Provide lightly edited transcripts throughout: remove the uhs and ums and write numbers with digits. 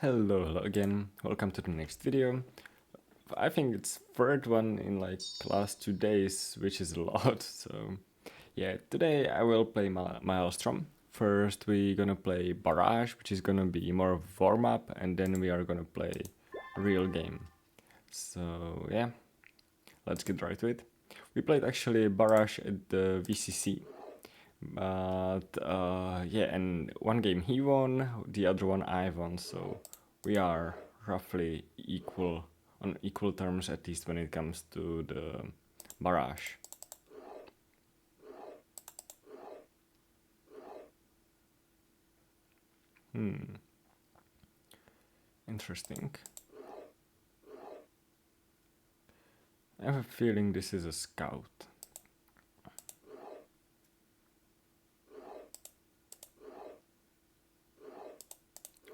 Hello again, welcome to the next video. I think it's third one in like last 2 days, which is a lot, so yeah, today I will play Maelstrom. First we're gonna play Barrage, which is gonna be more of warm-up, and then we are gonna play real game. So yeah, let's get right to it. We played actually Barrage at the VCC, but yeah, and one game he won, the other one I won, so we are roughly equal, on equal terms, at least when it comes to the barrage. Interesting. I have a feeling this is a scout.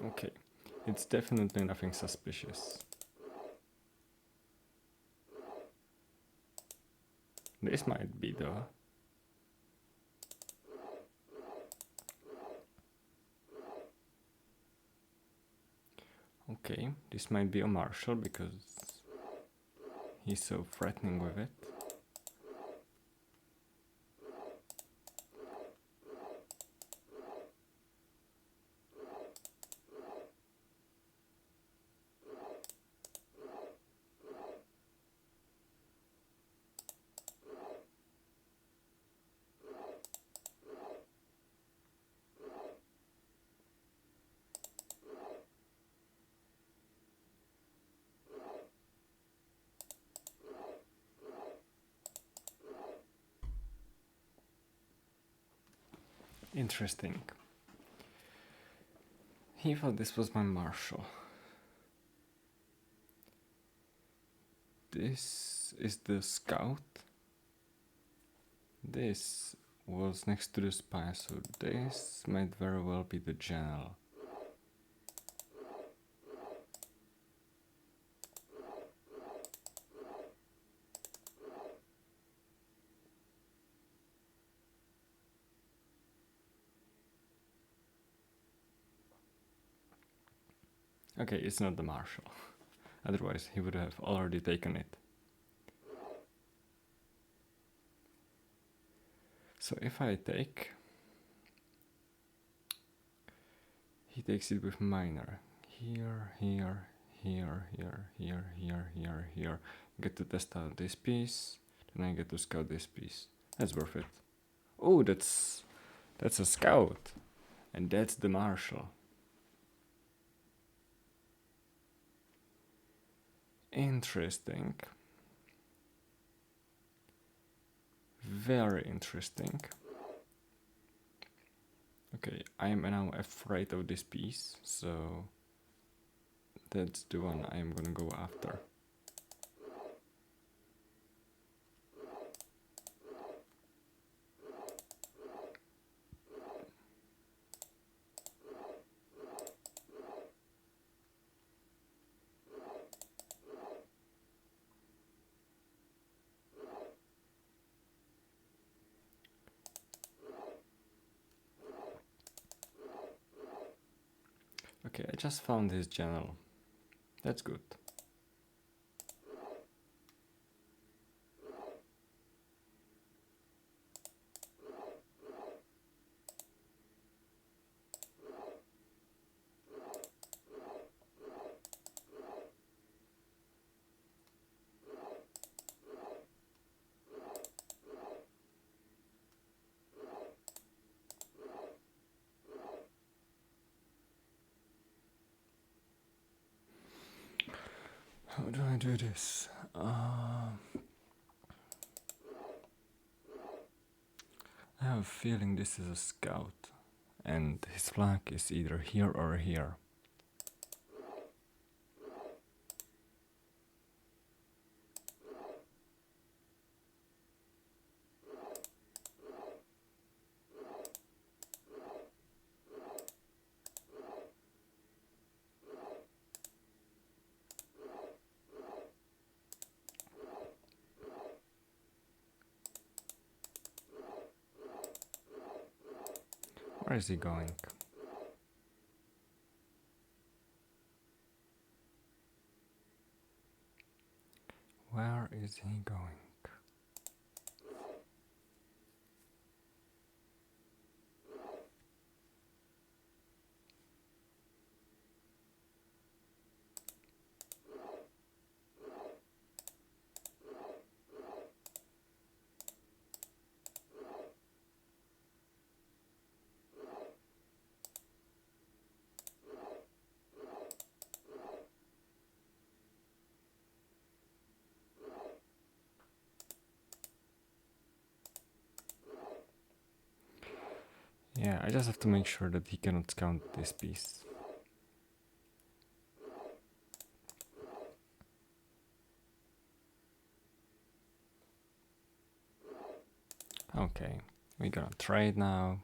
Okay, it's definitely nothing suspicious. This might be though. Okay, this might be a marshal because he's so threatening with it. Interesting. He thought this was my marshal. This is the scout. This was next to the spy, so this might very well be the general. Okay, it's not the marshal. Otherwise, he would have already taken it. So if I take, he takes it with minor. Here, here, here, here, here, here, here, here. Get to test out this piece, then I get to scout this piece. That's worth it. Oh, that's a scout, and that's the marshal. Interesting. Very interesting. Okay, I am now afraid of this piece, so that's the one I am gonna go after. Okay, I just found his general. That's good. How do I do this? I have a feeling this is a scout, and his flag is either here or here. Where is he going? Where is he going? Yeah, I just have to make sure that he cannot scout this piece. Okay, we're gonna trade now.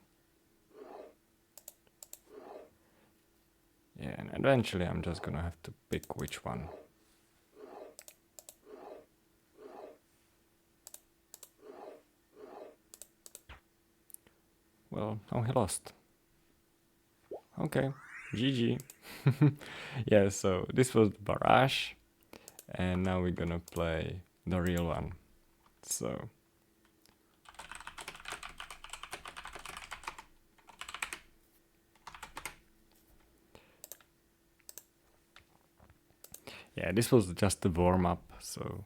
Yeah, and eventually I'm just gonna have to pick which one. Well, oh, he lost. Okay, GG. Yeah, so this was the barrage, and now we're gonna play the real one. So, yeah, this was just the warm up, so.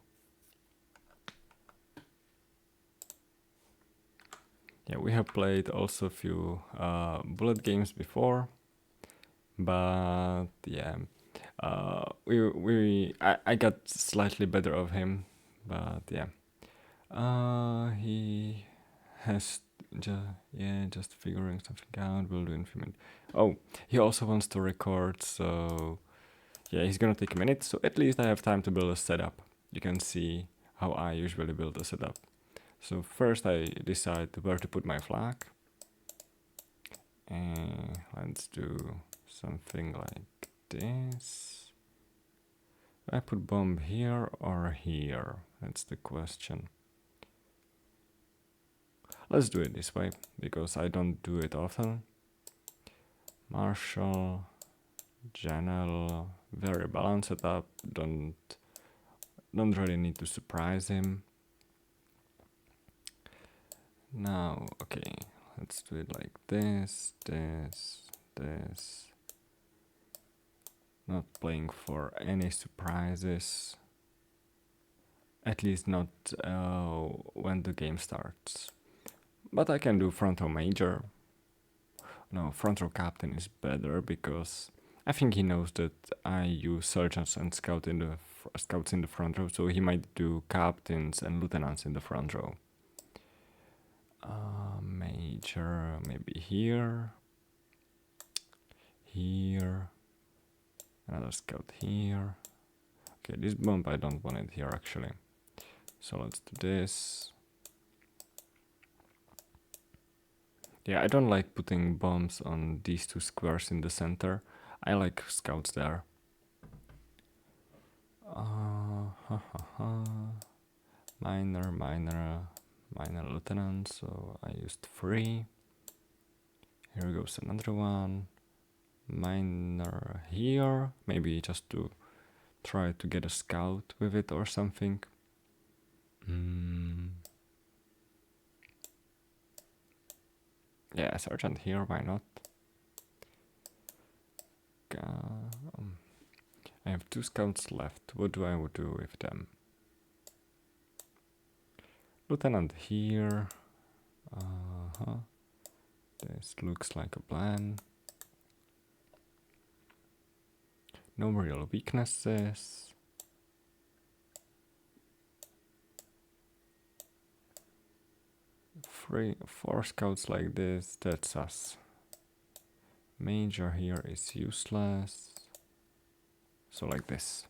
Yeah, we have played also a few bullet games before, but yeah, I got slightly better of him, but yeah, he has just figuring something out. We'll do in a few minutes. Oh, he also wants to record, so yeah, he's gonna take a minute. So at least I have time to build a setup. You can see how I usually build a setup. So first I decide where to put my flag. And let's do something like this. I put bomb here or here? That's the question. Let's do it this way, because I don't do it often. Marshall, Janelle, very balanced setup. Don't really need to surprise him. Now, okay, let's do it like this, this, this. Not playing for any surprises. At least not when the game starts. But I can do front row major. No, front row captain is better because I think he knows that I use sergeants and scouts in the front row, so he might do captains and lieutenants in the front row. Major, maybe here, here, another scout here. Okay, this bomb I don't want it here actually. So let's do this. Yeah, I don't like putting bombs on these two squares in the center. I like scouts there. Minor lieutenant, so I used 3. Here goes another one. Minor here, maybe just to try to get a scout with it or something. Yeah, sergeant here, why not? I have 2 scouts left. What do I do with them? Lieutenant here. This looks like a plan. No real weaknesses. 4 scouts like this, that's us. Major here is useless. So like this.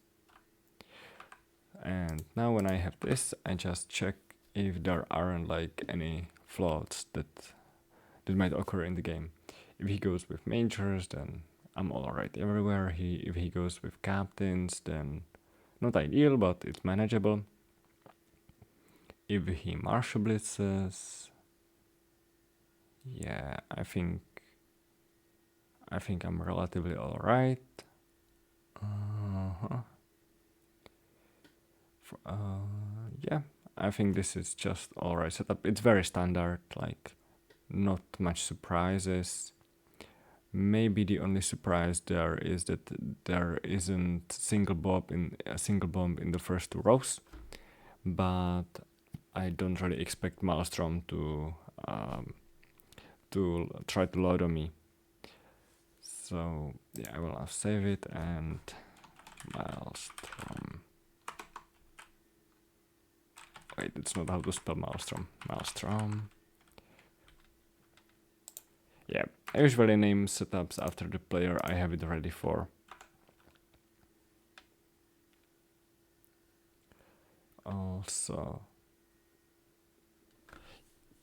And now when I have this, I just check if there aren't like any flaws that might occur in the game. If he goes with majors, then I'm alright everywhere. If he goes with captains, then not ideal, but it's manageable. If he marshal blitzes, yeah, I think I'm relatively alright. Yeah, I think this is just alright setup. It's very standard, like not much surprises. Maybe the only surprise there is that there isn't a single bomb in the first two rows, but I don't really expect Maelstrom to try to load on me. So yeah, I will now save it and Maelstrom. Wait, it's not how to spell Maelstrom. Maelstrom. Yeah, I usually name setups after the player I have it ready for. Also,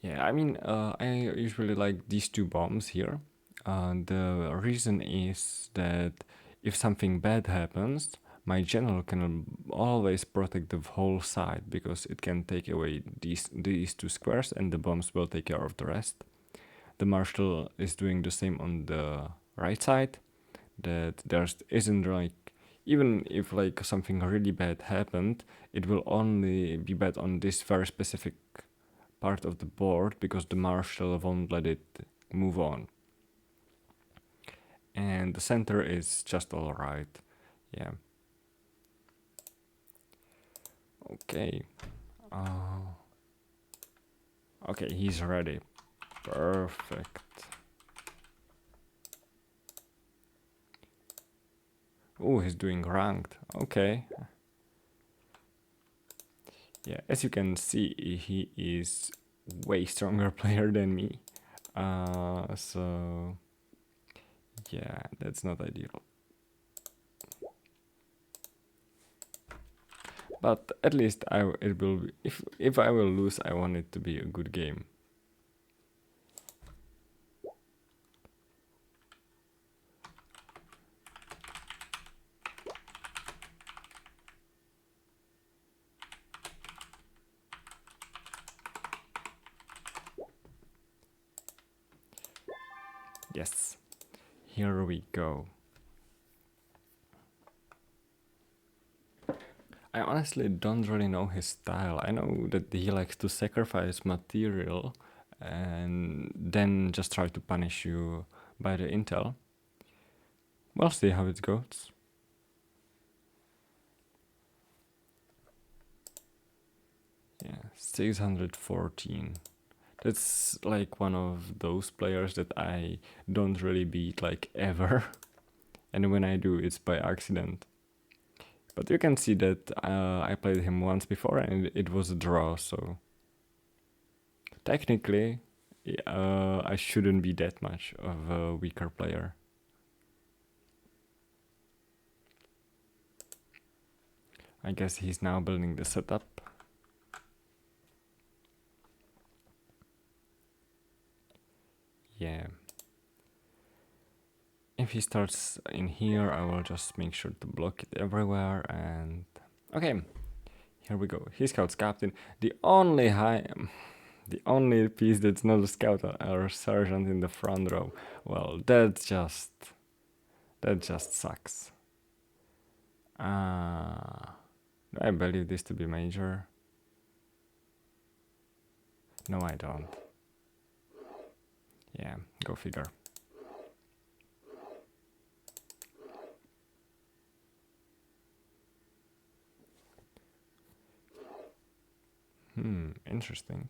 yeah, I mean, I usually like these two bombs here. The reason is that if something bad happens, my general can always protect the whole side because it can take away these two squares and the bombs will take care of the rest. The marshal is doing the same on the right side, that there isn't like, even if like something really bad happened, it will only be bad on this very specific part of the board because the marshal won't let it move on. And the center is just alright. Yeah. Okay. Okay, he's ready. Perfect. Oh, he's doing ranked. Okay. Yeah, as you can see, he is way stronger player than me. So yeah, that's not ideal. But at least it will be, if I will lose, I want it to be a good game. Yes, here we go. I honestly don't really know his style. I know that he likes to sacrifice material and then just try to punish you by the intel. We'll see how it goes. Yeah, 614. That's like one of those players that I don't really beat like ever. And when I do, it's by accident. But you can see that I played him once before and it was a draw, so technically I shouldn't be that much of a weaker player. I guess he's now building the setup. Yeah. If he starts in here, I will just make sure to block it everywhere and... Okay, here we go. He scouts captain. The only piece that's not a scout or sergeant in the front row. Well, that just sucks. I believe this to be major. No, I don't. Yeah, go figure. Interesting.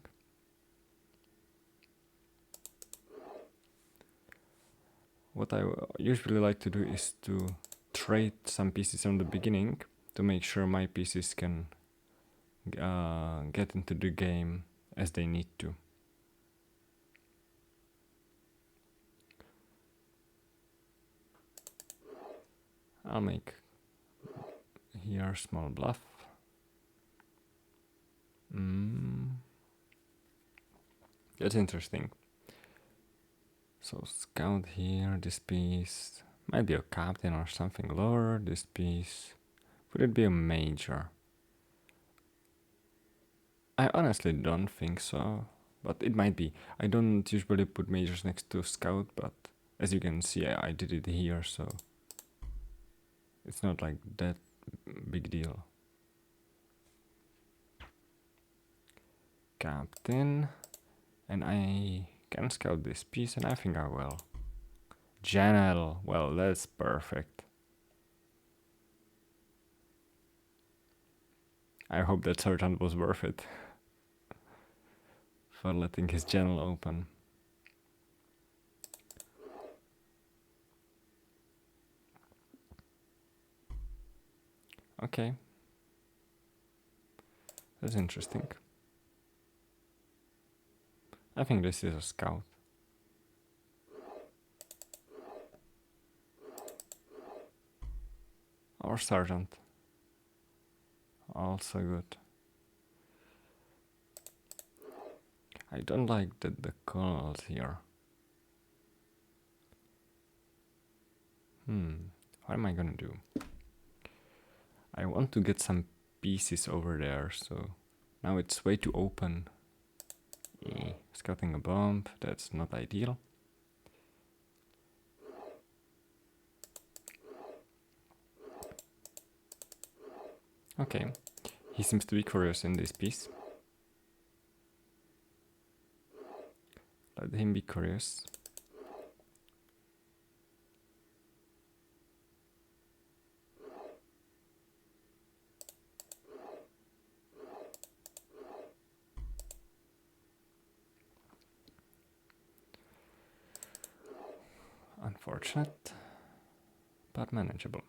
What I usually like to do is to trade some pieces from the beginning to make sure my pieces can get into the game as they need to. I'll make here small bluff. That's interesting. So scout here, this piece might be a captain or something lower. This piece, would it be a major? I honestly don't think so, but it might be. I don't usually put majors next to scout, but as you can see, I did it here, so it's not like that big deal. captain, and I can scout this piece, and I think I will. General, well, that's perfect. I hope that sergeant was worth it for letting his general open. Okay. That's interesting. I think this is a scout. Or sergeant. Also good. I don't like that the colonel's here. What am I gonna do? I want to get some pieces over there, so now it's way too open. Scouting a bomb, that's not ideal. Okay, he seems to be curious in this piece. Let him be curious. Unfortunate, but manageable.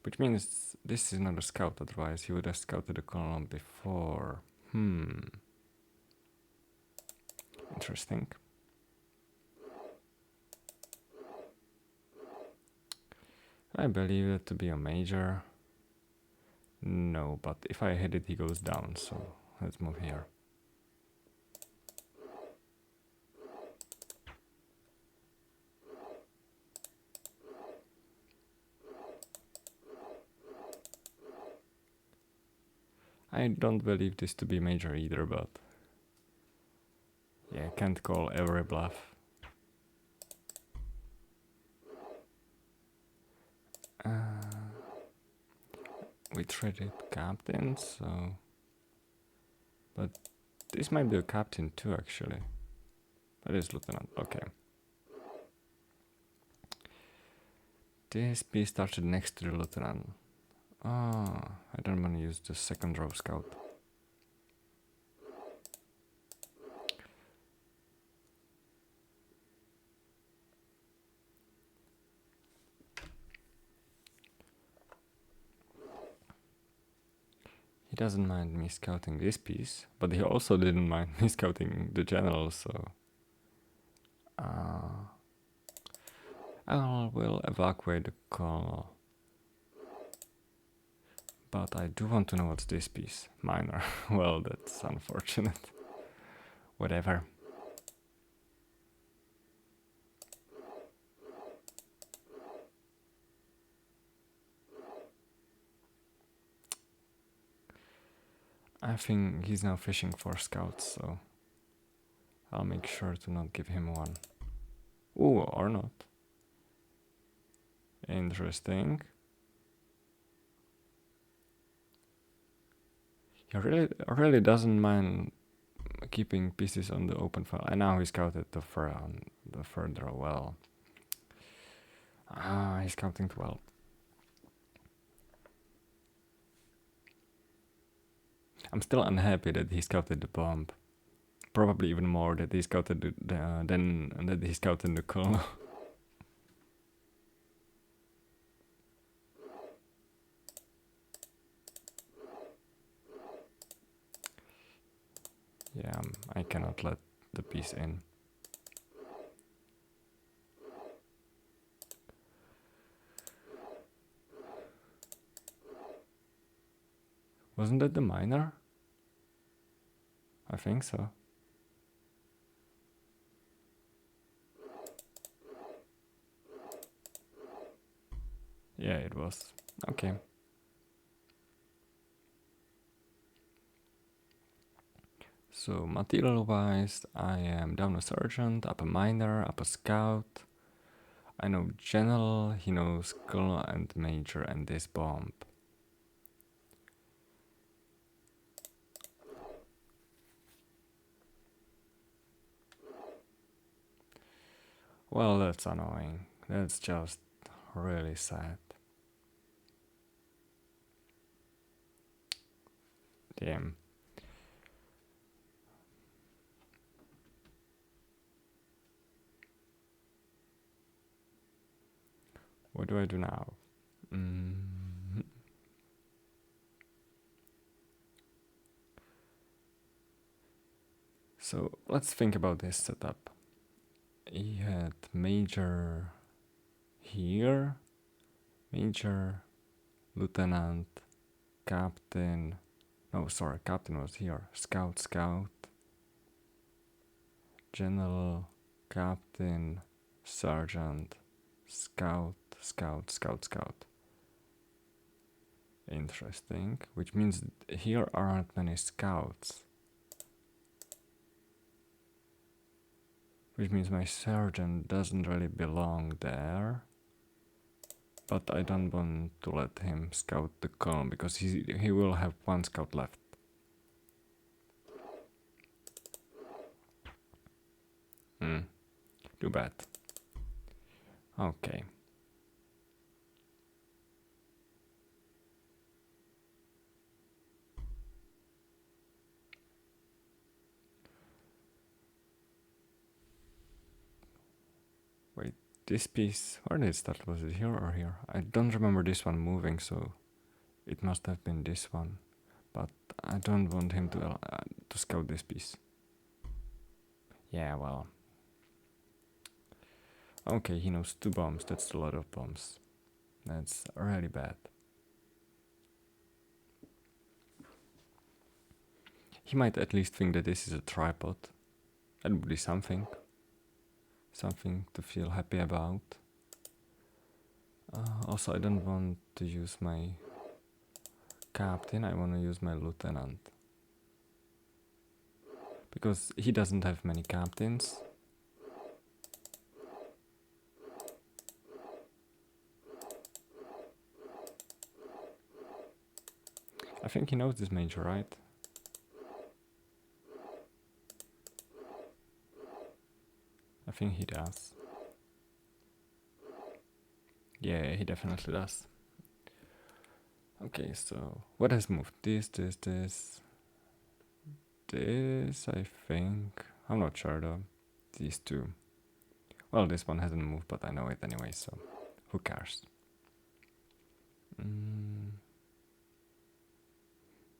Which means this is not a scout, otherwise he would have scouted the colonel before. Interesting. I believe it to be a major. No, but if I hit it, he goes down, so let's move here. I don't believe this to be major either, but yeah, can't call every bluff. We traded captain, so... But this might be a captain too, actually. That is lieutenant, okay. This piece started next to the lieutenant. I don't want to use the second row scout. He doesn't mind me scouting this piece, but he also didn't mind me scouting the general, so... I will evacuate the colonel. But I do want to know what's this piece. Minor. Well, that's unfortunate. Whatever. I think he's now fishing for scouts, so I'll make sure to not give him one. Ooh, or not. Interesting. He really doesn't mind keeping pieces on the open file. And now he scouted the further well. He's scouting 12. I'm still unhappy that he scouted the bomb. Probably even more that he scouted than that he scouted the colonel. Yeah, I cannot let the piece in. Wasn't that the miner? I think so. Yeah, it was. Okay. So material wise, I am down a sergeant, up a miner, up a scout. I know general, he knows colonel and major and this bomb. Well, that's annoying. That's just really sad. Damn. What do I do now? So let's think about this setup. He had major here, major, lieutenant, captain. No, sorry, captain was here. Scout, scout, general, captain, sergeant, scout, scout, scout, scout. Interesting. Which means here aren't many scouts. Which means my sergeant doesn't really belong there. But I don't want to let him scout the column because he will have one scout left. Too bad. Okay. Wait, this piece, where did it start? Was it here or here? I don't remember this one moving, so it must have been this one. But I don't want him to scout this piece. Yeah, well. Okay, he knows 2 bombs. That's a lot of bombs. That's really bad. He might at least think that this is a tripod. That would be something. Something to feel happy about. Also, I don't want to use my captain. I want to use my lieutenant. Because he doesn't have many captains. I think he knows this major, right? I think he does. Yeah, he definitely does. Okay, so what has moved? This, I think. I'm not sure though. These 2. Well, this one hasn't moved, but I know it anyway, so who cares?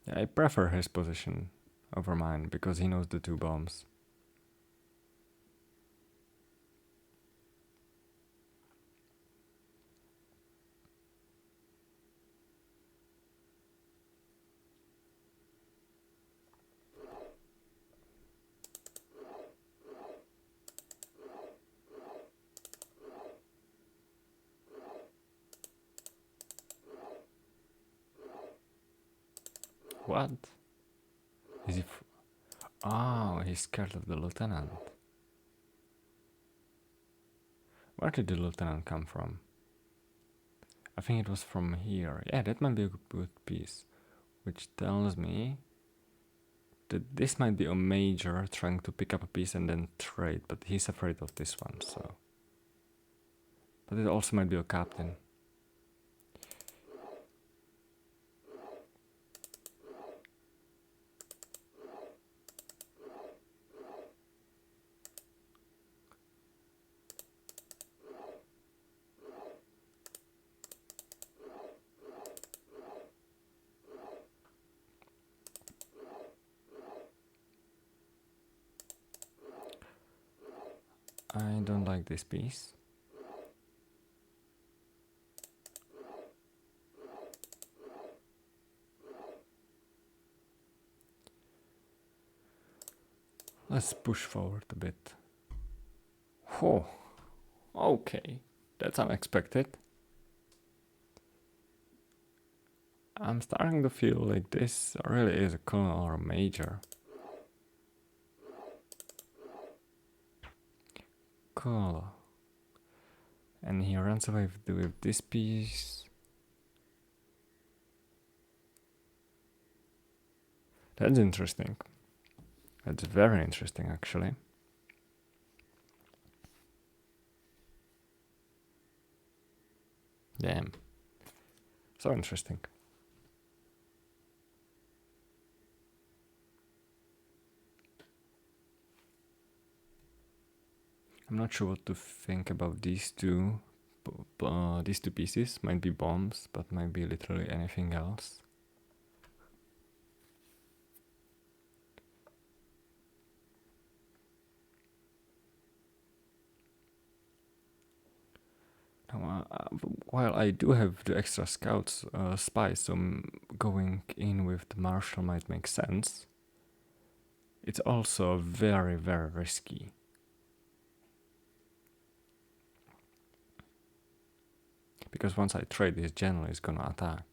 Yeah, I prefer his position over mine because he knows the 2 bombs. What? Is he? Oh, he's scared of the lieutenant. Where did the lieutenant come from? I think it was from here. Yeah, that might be a good piece. Which tells me that this might be a major trying to pick up a piece and then trade, but he's afraid of this one, so. But it also might be a captain. I don't like this piece. Let's push forward a bit. Oh, okay. That's unexpected. I'm starting to feel like this really is a colonel or a major. Cool. And he runs away with this piece. That's interesting. That's very interesting, actually. Damn. So interesting. I'm not sure what to think about these two. These two pieces might be bombs, but might be literally anything else. Now, while I do have the extra scouts spies, so going in with the marshal might make sense. It's also very, very risky. Because once I trade, this general is gonna attack.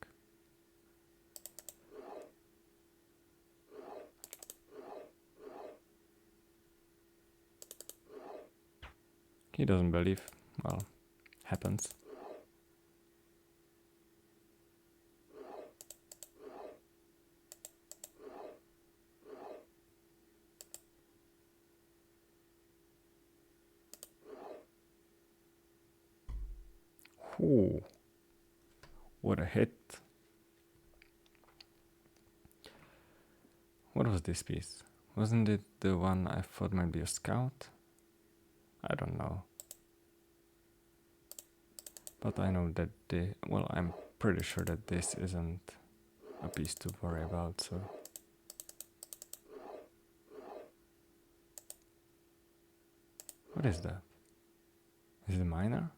He doesn't believe. Well, happens. Ooh, what a hit. What was this piece? Wasn't it the one I thought might be a scout? I don't know. But I know that well, I'm pretty sure that this isn't a piece to worry about, so. What is that? Is it a miner?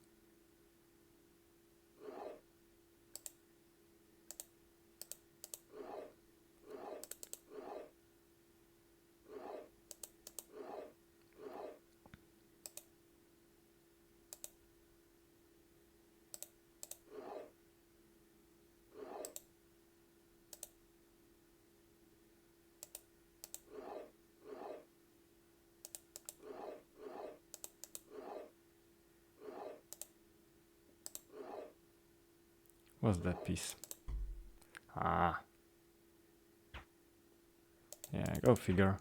What's that piece? Ah. Yeah, go figure.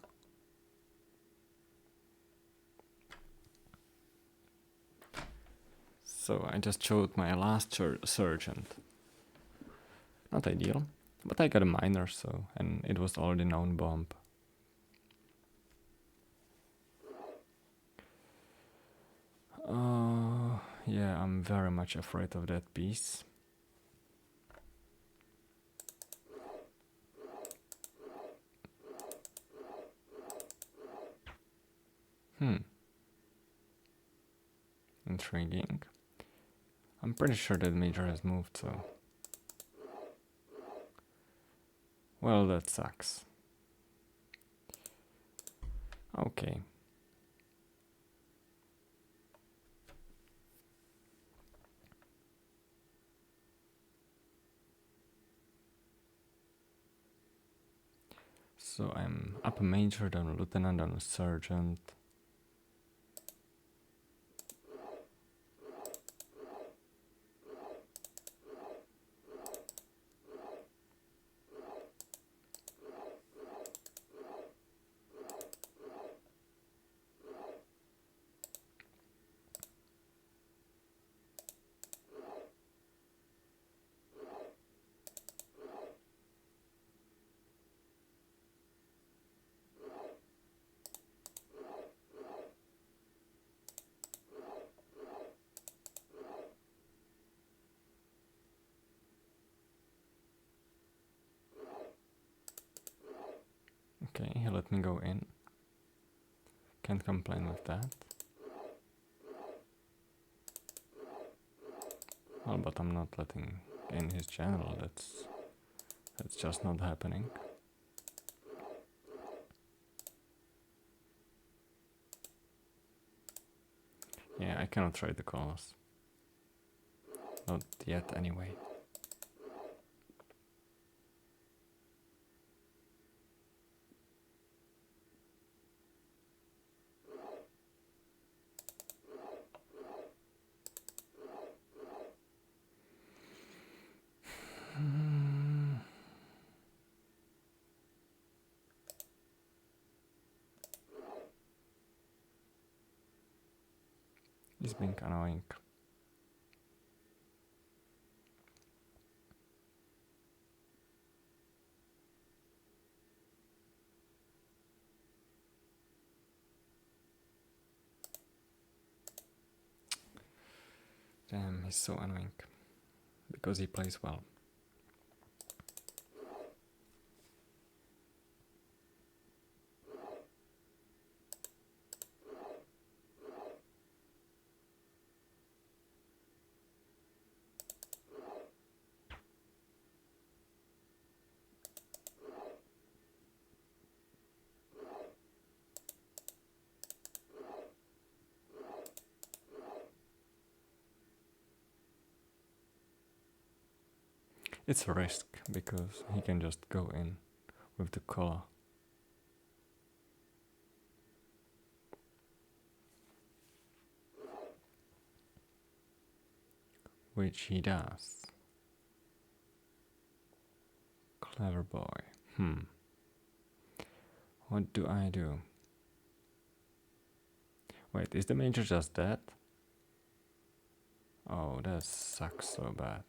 So I just showed my last sergeant. Not ideal, but I got a miner, so, and it was already known bomb. Yeah, I'm very much afraid of that piece. Intriguing. I'm pretty sure that major has moved, so. Well, that sucks. Okay. So I'm up a major, then a lieutenant, then a sergeant. Okay, he let me go in. Can't complain with that. Well, but I'm not letting in his general. That's just not happening. Yeah, I cannot trade the colors. Not yet, anyway. He's being annoying. Damn, he's so annoying. Because he plays well. It's a risk, because he can just go in with the color. Which he does. Clever boy. What do I do? Wait, is the major just dead? Oh, that sucks so bad.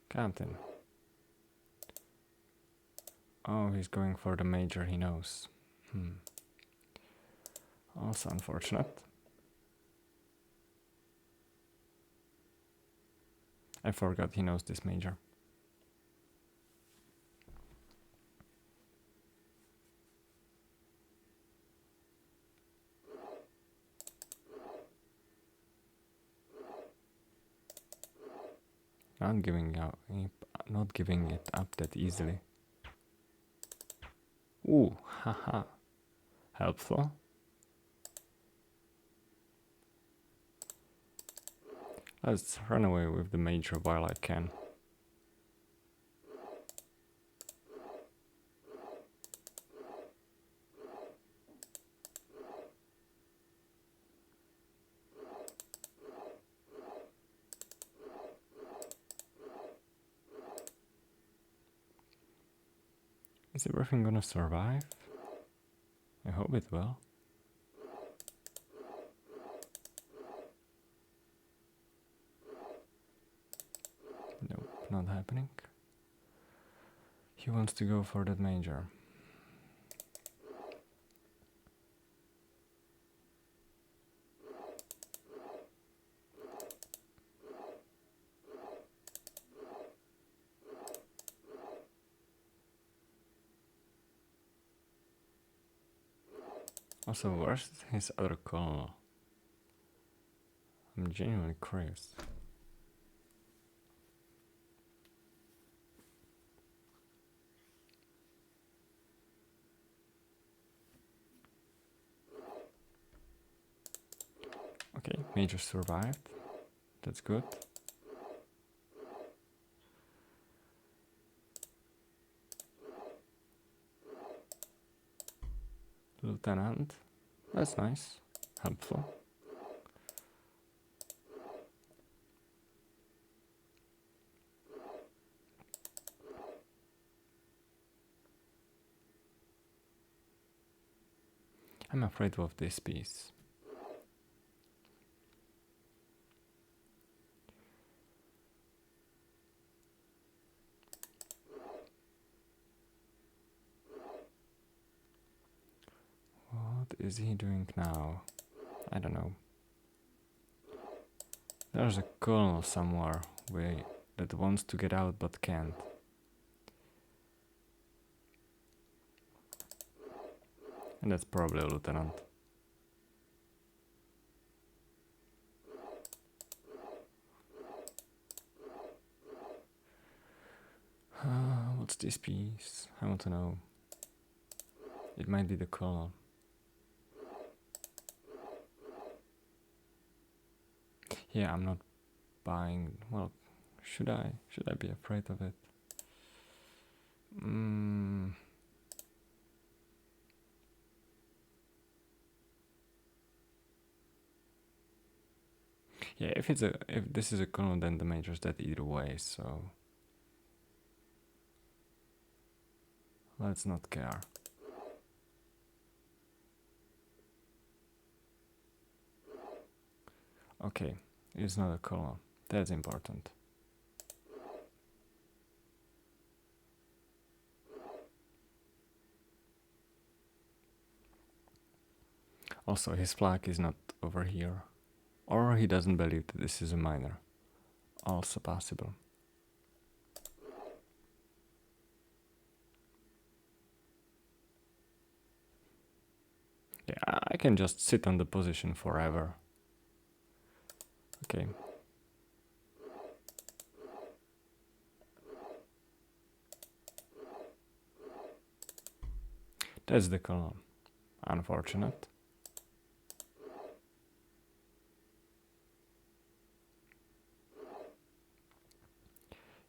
Captain. Oh, he's going for the major he knows. Also unfortunate. I forgot he knows this major. Not giving it up that easily. Ooh, haha. Helpful. Let's run away with the major while I can. Is everything gonna survive? I hope it will. Nope, not happening. He wants to go for that major. Also, where's his other colonel? I'm genuinely curious. Okay, major survived. That's good. Lieutenant. That's nice. Helpful. I'm afraid of this piece. What is he doing now? I don't know. There's a colonel somewhere that wants to get out but can't. And that's probably a lieutenant. What's this piece? I want to know. It might be the colonel. Yeah, I'm not buying. Well, should I? Should I be afraid of it? Yeah, if this is a colonel, then the major's dead either way. So let's not care. Okay, it's not a colonel. That's important. Also, his flag is not over here. Or he doesn't believe that this is a minor. Also possible. Yeah, I can just sit on the position forever. Okay. That's the column. Unfortunate.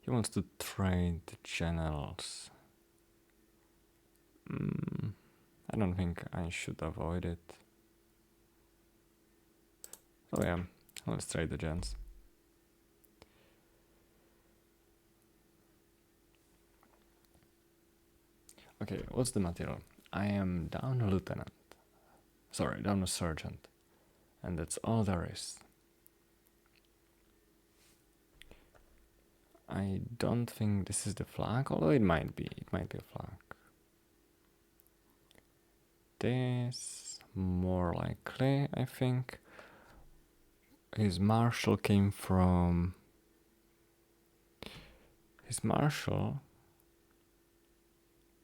He wants to trade the generals. I don't think I should avoid it. So yeah, let's trade the gens. Okay, what's the material? I am down a lieutenant. Sorry, down a sergeant. And that's all there is. I don't think this is the flag, although it might be. It might be a flag. This, more likely, I think. His marshal came from... His marshal...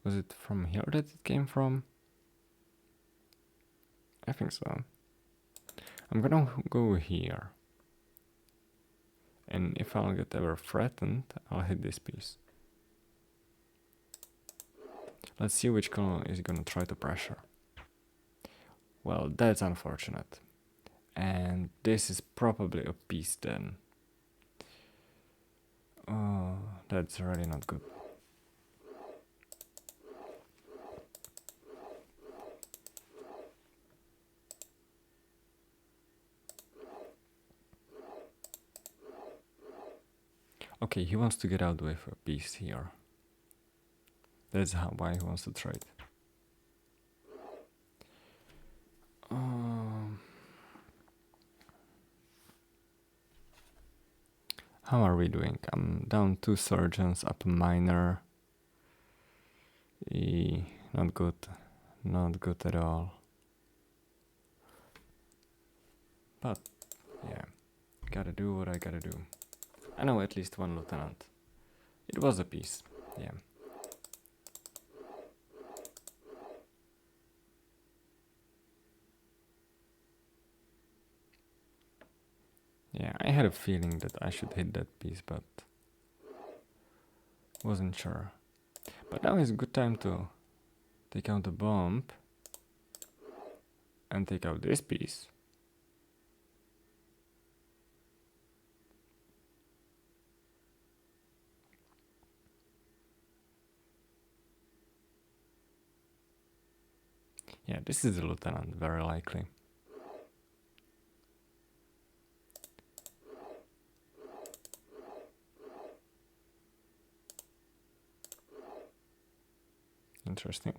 Was it from here that it came from? I think so. I'm gonna go here. And if I'll get ever threatened, I'll hit this piece. Let's see which colonel is gonna try to pressure. Well, that's unfortunate. And this is probably a piece then. Oh, that's really not good. Okay, he wants to get out with a piece here. That's why he wants to trade. How are we doing? I'm down 2 surgeons, up a minor. Not good. Not good at all. But, yeah. Gotta do what I gotta do. I know at least 1 lieutenant. It was a piece, yeah. Yeah, I had a feeling that I should hit that piece, but wasn't sure. But now is a good time to take out the bomb and take out this piece. Yeah, this is the lieutenant, very likely. Interesting.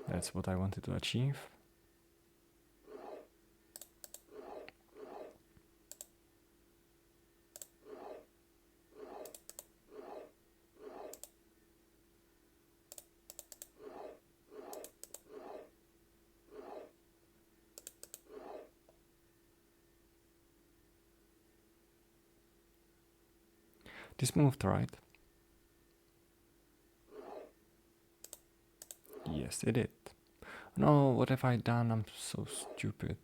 That's what I wanted to achieve. This moved right. Yes, it did. No, what have I done? I'm so stupid.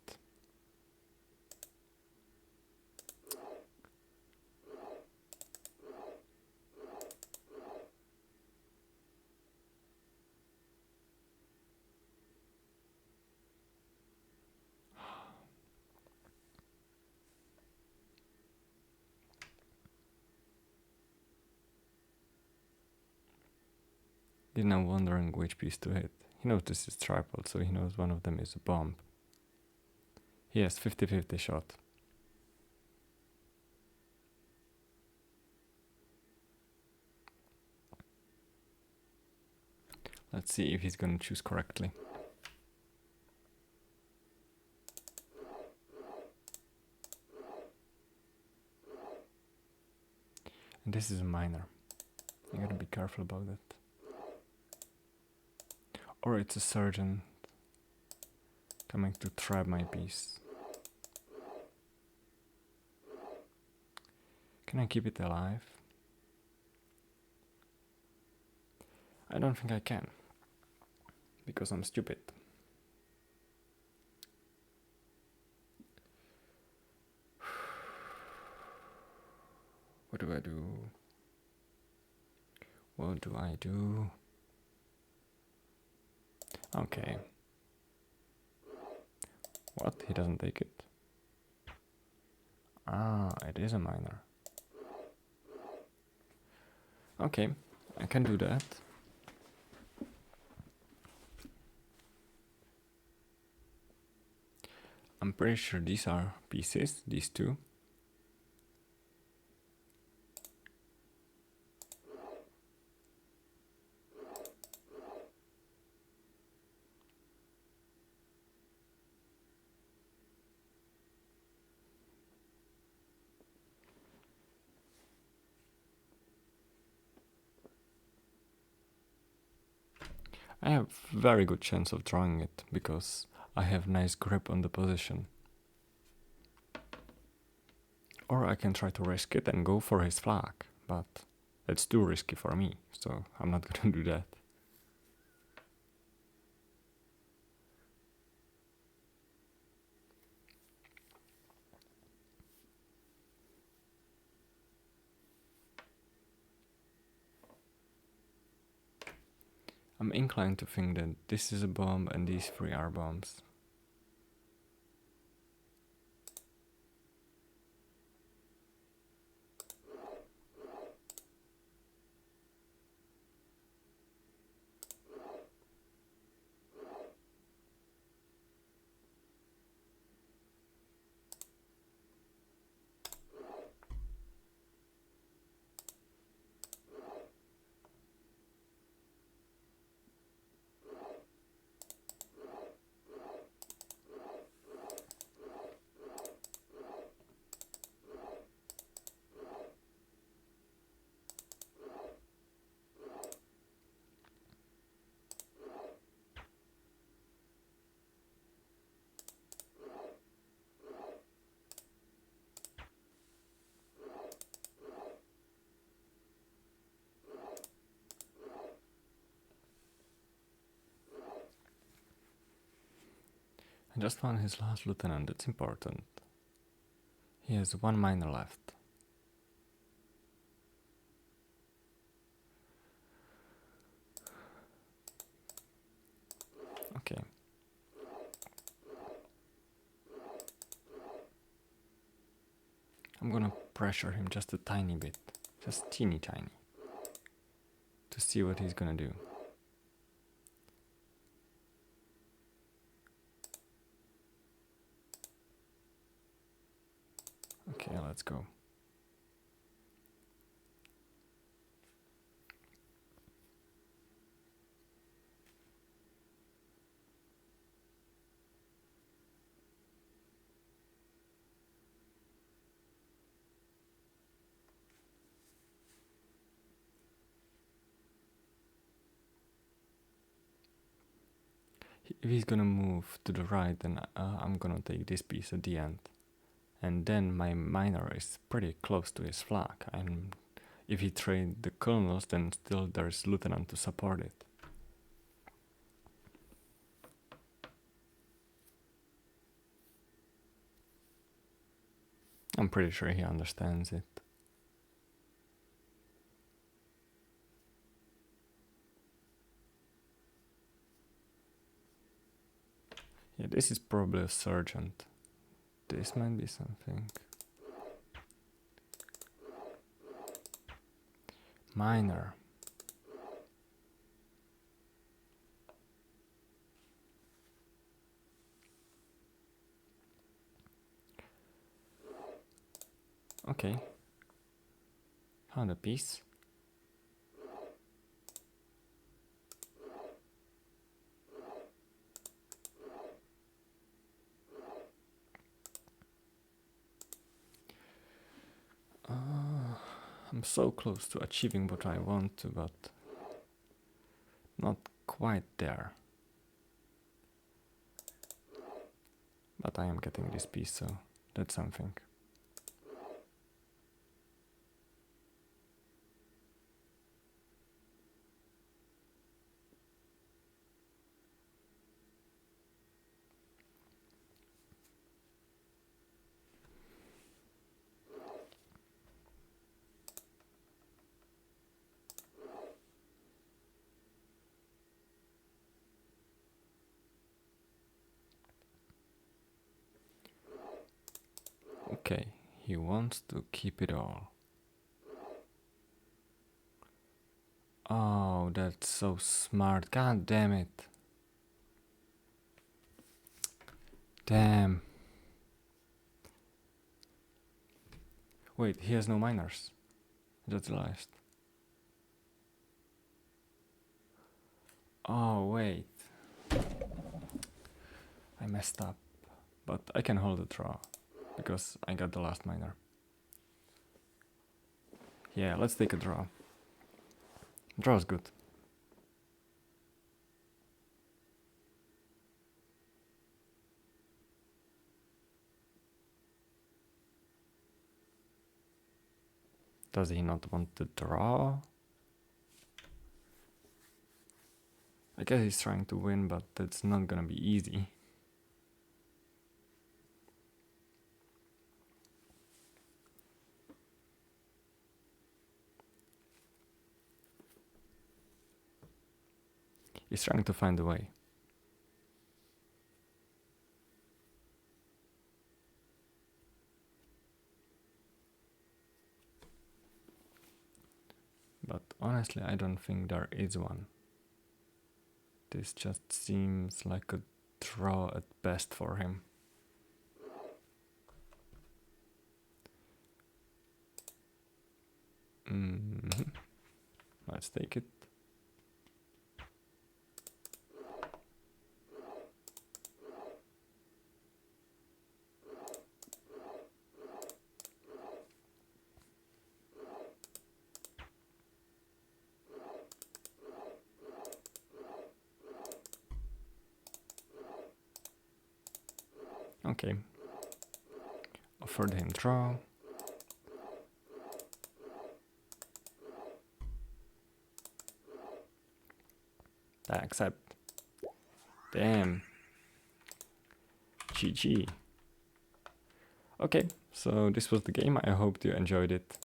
He's now wondering which piece to hit. He knows this is triple, so he knows one of them is a bomb. He has 50-50 shot. Let's see if he's gonna choose correctly. And this is a minor. I gotta be careful about that. Or it's a sergeant coming to trap my piece. Can I keep it alive? I don't think I can, because I'm stupid. What do I do? What do I do? Okay. What? He doesn't take it? Ah, it is a miner. Okay, I can do that. I'm pretty sure these are pieces, these two. I have very good chance of drawing it, because I have nice grip on the position. Or I can try to risk it and go for his flag, but it's too risky for me, so I'm not gonna do that. I'm inclined to think that this is a bomb and these three are bombs. I just found his last lieutenant, that's important. He has one miner left. Okay. I'm gonna pressure him just a tiny bit, just teeny tiny, to see what he's gonna do. Okay, let's go. If he's gonna move to the right, then I'm gonna take this piece at the end. And then my miner is pretty close to his flag, and if he trade the colonels, then still there's lieutenant to support it. I'm pretty sure he understands it. Yeah, this is probably a sergeant. This might be something. Miner. Okay. Found a piece. I'm so close to achieving what I want to, but not quite there. But I am getting this piece, so that's something. Okay, he wants to keep it all. Oh, that's so smart. God damn it. Damn. Wait, he has no miners. Just realized. Oh, wait. I messed up. But I can hold a draw. Because I got the last miner. Yeah, let's take a draw. Draw's good. Does he not want to draw? I guess he's trying to win, but that's not gonna be easy. He's trying to find a way. But honestly, I don't think there is one. This just seems like a draw at best for him. Let's take it. Okay. Offered him draw. I accept. Damn. GG. Okay, so this was the game. I hope you enjoyed it.